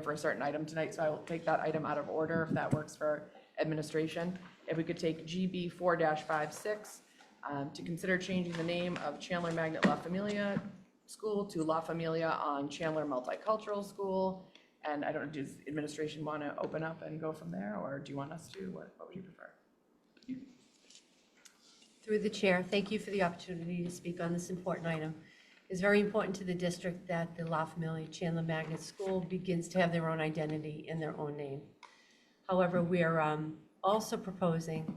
for a certain item tonight, so I will take that item out of order if that works for administration. If we could take GB 4-56, to consider changing the name of Chandler Magnet La Familia School to La Familia on Chandler Multicultural School. And I don't know, does administration want to open up and go from there, or do you want us to? What would you prefer? Through the chair, thank you for the opportunity to speak on this important item. It's very important to the district that the La Familia Chandler Magnet School begins to have their own identity in their own name. However, we are also proposing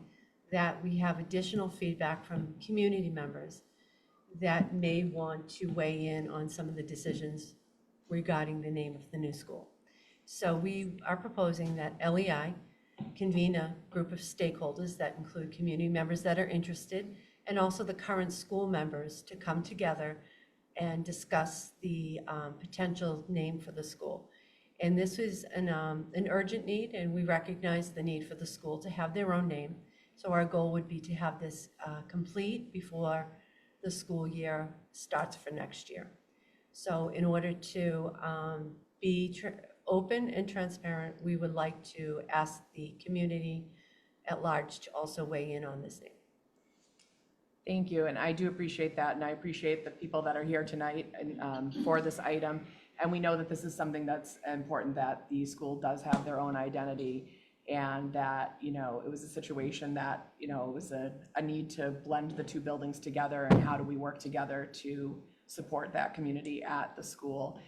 that we have additional feedback from community members that may want to weigh in on some of the decisions regarding the name of the new school. So we are proposing that LEI convene a group of stakeholders that include community members that are interested and also the current school members to come together and discuss the potential name for the school. And this is an urgent need, and we recognize the need for the school to have their own name. So our goal would be to have this complete before the school year starts for next year. So in order to be open and transparent, we would like to ask the community at large to also weigh in on this name. Thank you, and I do appreciate that, and I appreciate the people that are here tonight and, for this item. And we know that this is something that's important, that the school does have their own identity, and that, you know, it was a situation that, you know, it was a need to blend the two buildings together, and how do we work together to support that community at the school.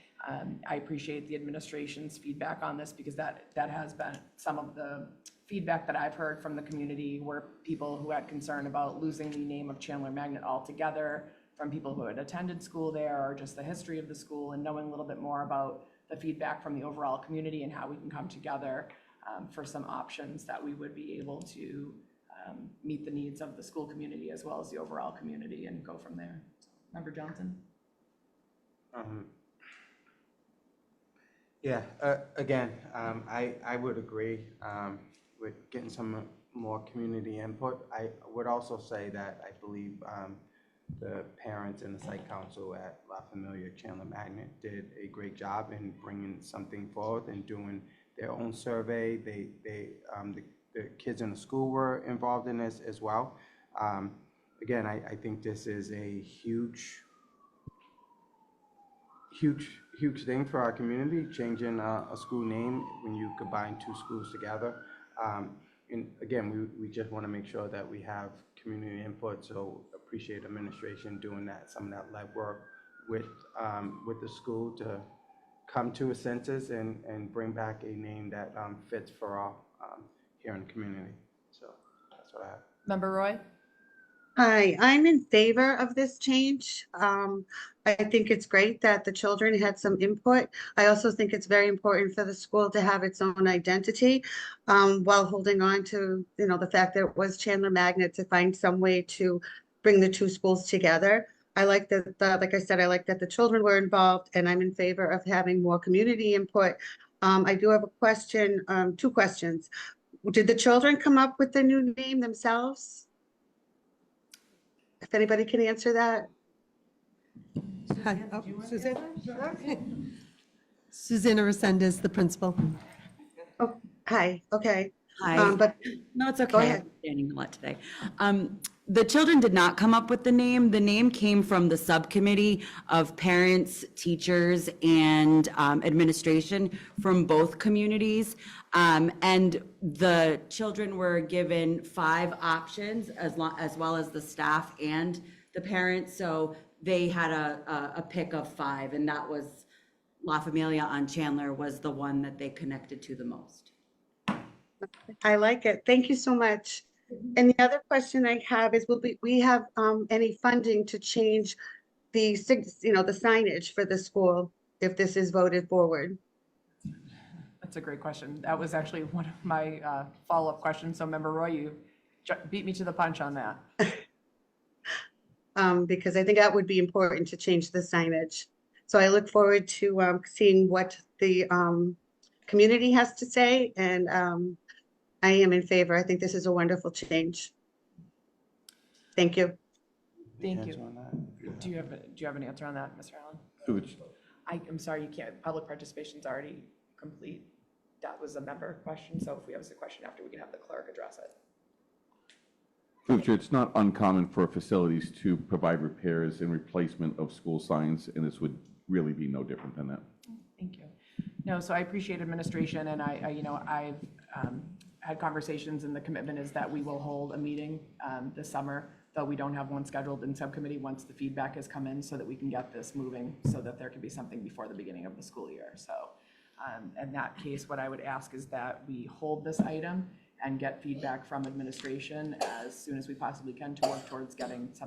I appreciate the administration's feedback on this, because that has been some of the feedback that I've heard from the community, were people who had concern about losing the name of Chandler Magnet altogether, from people who had attended school there, or just the history of the school, and knowing a little bit more about the feedback from the overall community and how we can come together for some options that we would be able to meet the needs of the school community as well as the overall community, and go from there. Member Johnson? Yeah, again, I would agree with getting some more community input. I would also say that I believe the parents and the site council at La Familia Chandler Magnet did a great job in bringing something forward and doing their own survey. The kids in the school were involved in this as well. Again, I think this is a huge thing for our community, changing a school name when you combine two schools together. And again, we just want to make sure that we have community input, so appreciate administration doing that, some of that legwork with the school to come to a census and bring back a name that fits for all here in the community. So that's what I have. Member Roy? Hi, I'm in favor of this change. I think it's great that the children had some input. I also think it's very important for the school to have its own identity, while holding on to, you know, the fact that it was Chandler Magnet, to find some way to bring the two schools together. I like that, like I said, I like that the children were involved, and I'm in favor of having more community input. I do have a question, two questions. Did the children come up with the new name themselves? If anybody can answer that. Hi, Susanna. Susanna Resendez, the principal. Oh, hi, okay. Hi. But No, it's okay. Go ahead. I'm standing a lot today. The children did not come up with the name. The name came from the subcommittee of parents, teachers, and administration from both communities. And the children were given 5 options, as well as the staff and the parents. So they had a pick of 5, and that was La Familia on Chandler was the one that they connected to the most. I like it. Thank you so much. And the other question I have is, will we have any funding to change the the signage for the school if this is voted forward? That's a great question. That was actually one of my follow-up questions. So Member Roy, you beat me to the punch on that. Because I think that would be important to change the signage. So I look forward to seeing what the community has to say, and I am in favor. I think this is a wonderful change. Thank you. Thank you. Answer on that? Do you have an answer on that, Mr. Allen? I'm sorry, you can't. Public participation's already complete. That was a member question, so if we have a question after, we can have the clerk address it. Through the chair, it's not uncommon for facilities to provide repairs and replacement of school signs, and this would really be no different than that. Thank you. No, so I appreciate administration, and I've had conversations, and the commitment is that we will hold a meeting this summer, though we don't have one scheduled in subcommittee once the feedback has come in, so that we can get this moving, so that there can be something before the beginning of the school year. So in that case, what I would ask is that we hold this item and get feedback from administration as soon as we possibly can to work towards getting something